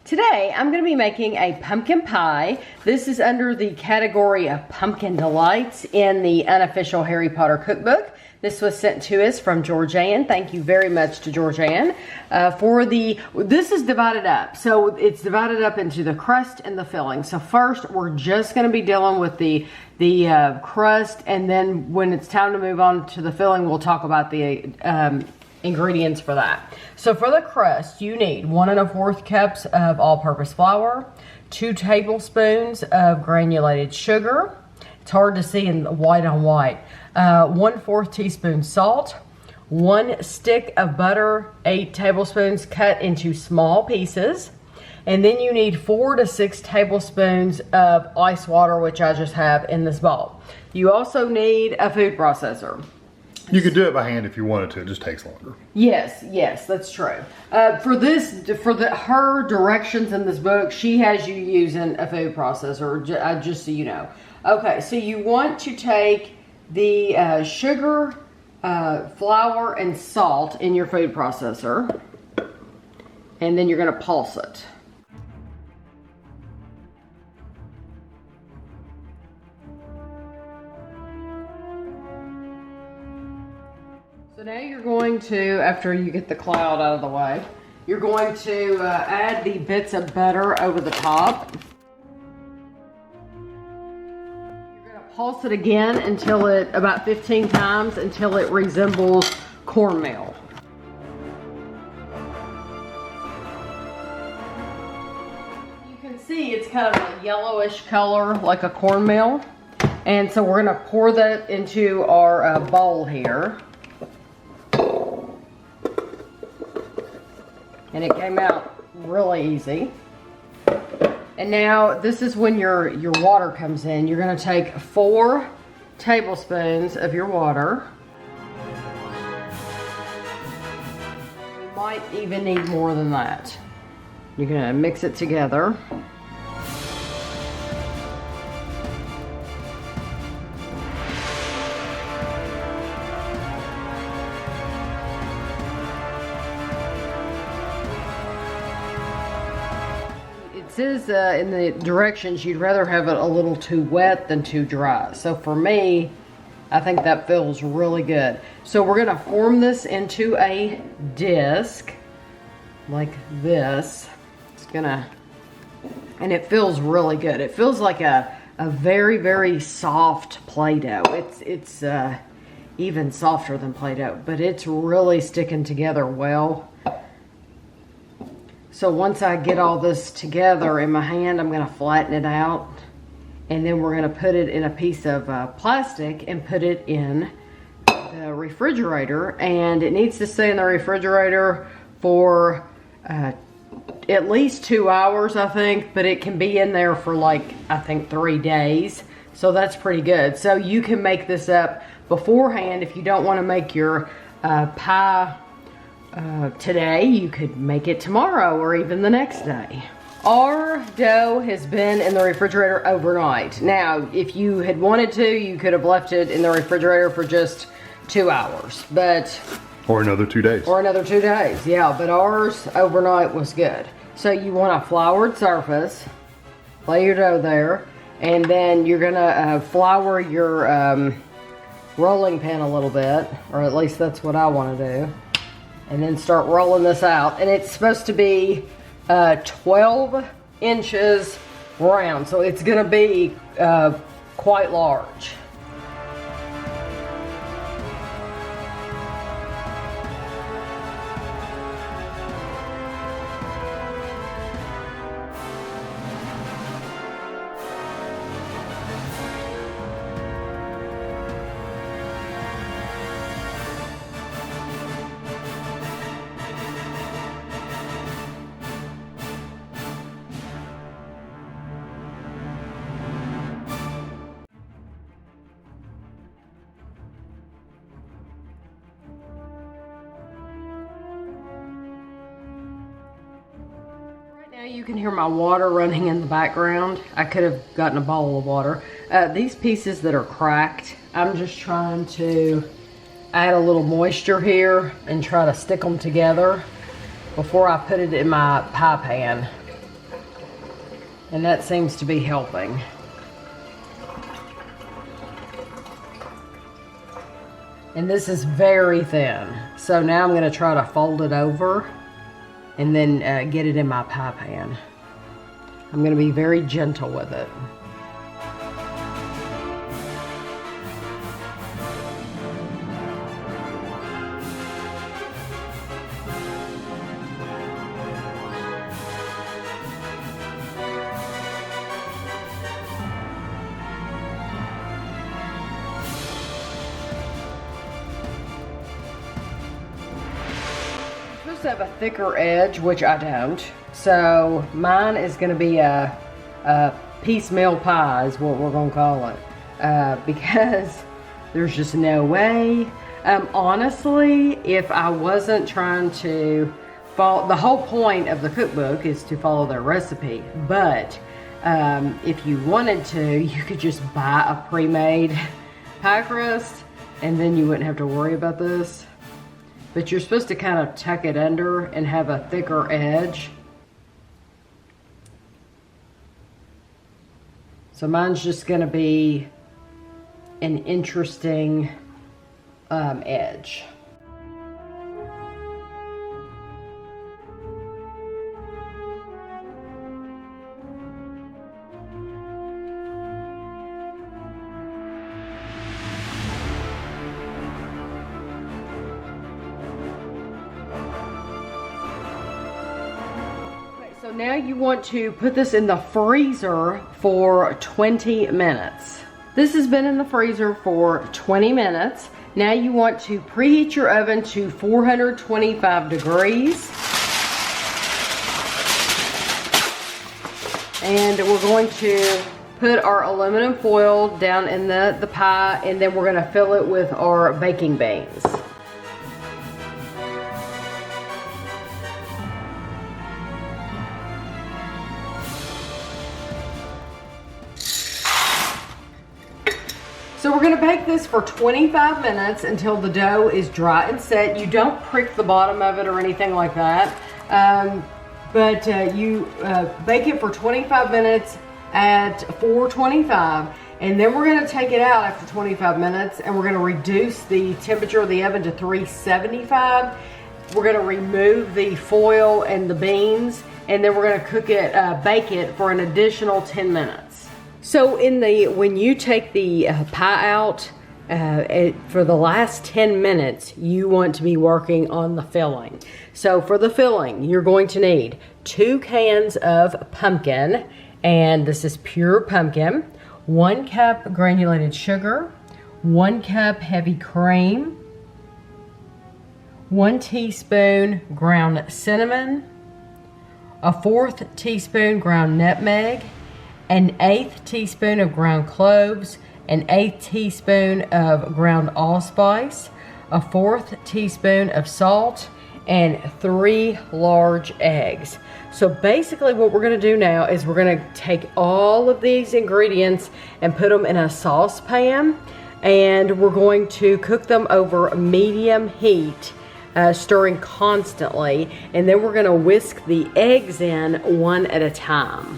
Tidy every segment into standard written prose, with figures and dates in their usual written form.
Today, I'm going to be making a pumpkin pie. This is under the category of pumpkin delights in the Unofficial Harry Potter Cookbook. This was sent to us from Georgianne. Thank you very much to Georgianne. This is divided up. So it's divided up into the crust and the filling. So first, we're just going to be dealing with the crust, and then when it's time to move on to the filling, we'll talk about the ingredients for that. So for the crust, you need 1 1/4 cups of all-purpose flour, 2 tablespoons of granulated sugar. It's hard to see in white on white. 1/4 teaspoon salt, 1 stick of butter, 8 tablespoons cut into small pieces. And then you need 4 to 6 tablespoons of ice water, which I just have in this bowl. You also need a food processor. You could do it by hand if you wanted to. It just takes longer. Yes, that's true. For her directions in this book, she has you using a food processor, just so you know. Okay, so you want to take the sugar, flour, and salt in your food processor, and then you're going to pulse it. So now you're going to, after you get the cloud out of the way, you're going to add the bits of butter over the top. You're going to pulse it again until about 15 times until it resembles cornmeal. You can see it's kind of a yellowish color like a cornmeal. And so we're going to pour that into our bowl here. And it came out really easy. And now this is when your water comes in. You're going to take 4 tablespoons of your water. You might even need more than that. You're going to mix it together. It says in the directions you'd rather have it a little too wet than too dry. So for me, I think that feels really good. So we're going to form this into a disc like this. It's gonna, and it feels really good. It feels like a very, very soft Play-Doh. It's even softer than Play-Doh, but it's really sticking together well. So once I get all this together in my hand, I'm going to flatten it out. And then we're going to put it in a piece of plastic and put it in the refrigerator. And it needs to stay in the refrigerator for at least 2 hours, I think. But it can be in there for I think 3 days. So that's pretty good. So you can make this up beforehand if you don't want to make your pie today. You could make it tomorrow or even the next day. Our dough has been in the refrigerator overnight. Now, if you had wanted to, you could have left it in the refrigerator for just 2 hours, or another 2 days. Or another 2 days, yeah. But ours overnight was good. So you want a floured surface. Lay your dough there, and then you're gonna flour your rolling pin a little bit, or at least that's what I want to do. And then start rolling this out. And it's supposed to be 12 inches round. So it's going to be quite large. Now you can hear my water running in the background. I could have gotten a bowl of water. These pieces that are cracked, I'm just trying to add a little moisture here and try to stick them together before I put it in my pie pan. And that seems to be helping. And this is very thin. So now I'm gonna try to fold it over and then get it in my pie pan. I'm gonna be very gentle with it. To have a thicker edge, which I don't, so mine is going to be a piecemeal pie is what we're going to call it, because there's just no way. Honestly, if I wasn't trying to follow, the whole point of the cookbook is to follow their recipe, but if you wanted to, you could just buy a pre-made pie crust and then you wouldn't have to worry about this. But you're supposed to kind of tuck it under and have a thicker edge. So mine's just going to be an interesting edge. So now you want to put this in the freezer for 20 minutes. This has been in the freezer for 20 minutes. Now you want to preheat your oven to 425 degrees. And we're going to put our aluminum foil down in the pie, and then we're gonna fill it with our baking beans. So we're gonna bake this for 25 minutes until the dough is dry and set. You don't prick the bottom of it or anything like that. But you bake it for 25 minutes at 425, and then we're gonna take it out after 25 minutes and we're gonna reduce the temperature of the oven to 375. We're gonna remove the foil and the beans, and then we're gonna cook it, bake it for an additional 10 minutes. So when you take the pie out, for the last 10 minutes, you want to be working on the filling. So for the filling, you're going to need 2 cans of pumpkin, and this is pure pumpkin, 1 cup granulated sugar, 1 cup heavy cream, 1 teaspoon ground cinnamon, a 1/4 teaspoon ground nutmeg, an 1/8 teaspoon of ground cloves, an 1/8 teaspoon of ground allspice, a 1/4 teaspoon of salt, and 3 large eggs. So basically what we're gonna do now is we're gonna take all of these ingredients and put them in a saucepan, and we're going to cook them over medium heat, stirring constantly, and then we're gonna whisk the eggs in one at a time.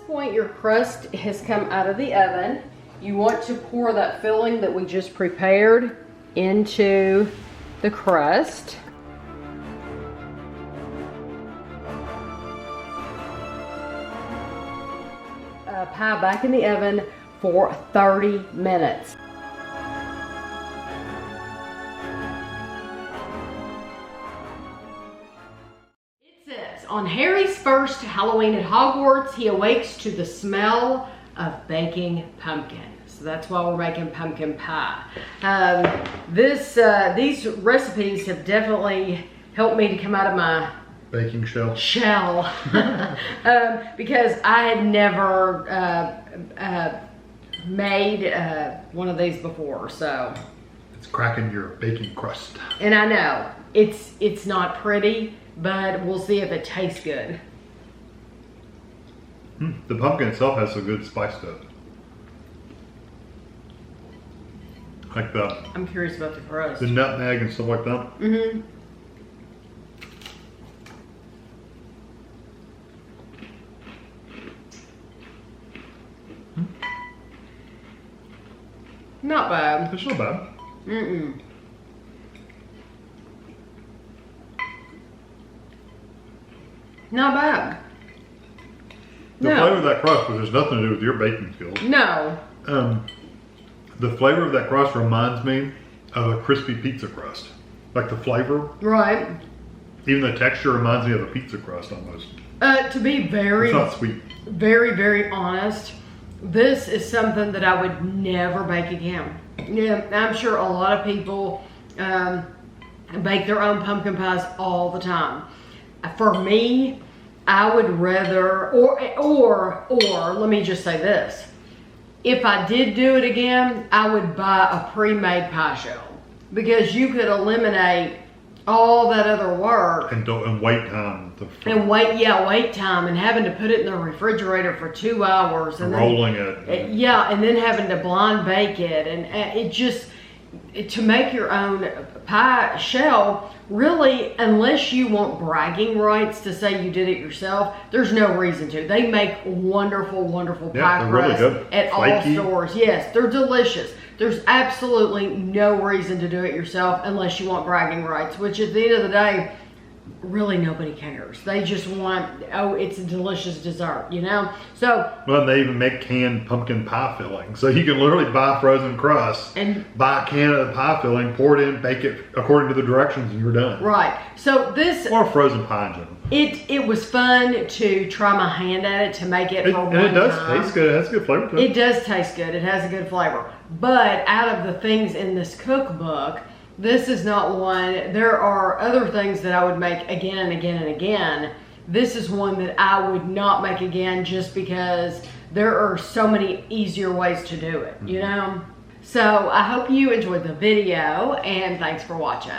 Point your crust has come out of the oven. You want to pour that filling that we just prepared into the crust. pie back in the oven for 30 minutes. It says, on Harry's first Halloween at Hogwarts, he awakes to the smell of baking pumpkin. So that's why we're making pumpkin pie. These recipes have definitely helped me to come out of my Baking shell. Because I had never made one of these before, so. It's cracking your baking crust. And I know, it's not pretty, but we'll see if it tastes good. The pumpkin itself has some good spice to it. Like I'm curious about the crust. the nutmeg and stuff like that. Mm-hmm. Not bad. It's not bad. Mm-mm. Not bad. The flavor of that crust, but there's nothing to do with your baking skills. No. The flavor of that crust reminds me of a crispy pizza crust. Like the flavor, Right. even the texture reminds me of a pizza crust almost. To be very, It's not sweet. very, very honest, this is something that I would never bake again. Yeah, I'm sure a lot of people bake their own pumpkin pies all the time. For me, I would rather, or let me just say this. If I did do it again, I would buy a pre-made pie shell, because you could eliminate all that other work And wait time. and wait time, and having to put it in the refrigerator for 2 hours, and rolling then, it. yeah, and then having to blind bake it, and to make your own pie shell, really, unless you want bragging rights to say you did it yourself, there's no reason to. They make wonderful, wonderful pie they're really crusts good. at Flaky. all stores. Yes, they're delicious. There's absolutely no reason to do it yourself unless you want bragging rights, which at the end of the day, really nobody cares. They just want, oh, it's a delicious dessert, you know? So, Well, they even make canned pumpkin pie filling. So you can literally buy frozen crust, and buy a can of the pie filling, pour it in, bake it according to the directions, and you're done. right. So this, Or frozen pie in general. it was fun to try my hand at it, to make it for one And it does time. taste good. It has a good flavor to it. It does taste good. It has a good flavor. But out of the things in this cookbook, this is not one. There are other things that I would make again and again and again. This is one that I would not make again, just because there are so many easier ways to do it, you know? So I hope you enjoyed the video, and thanks for watching.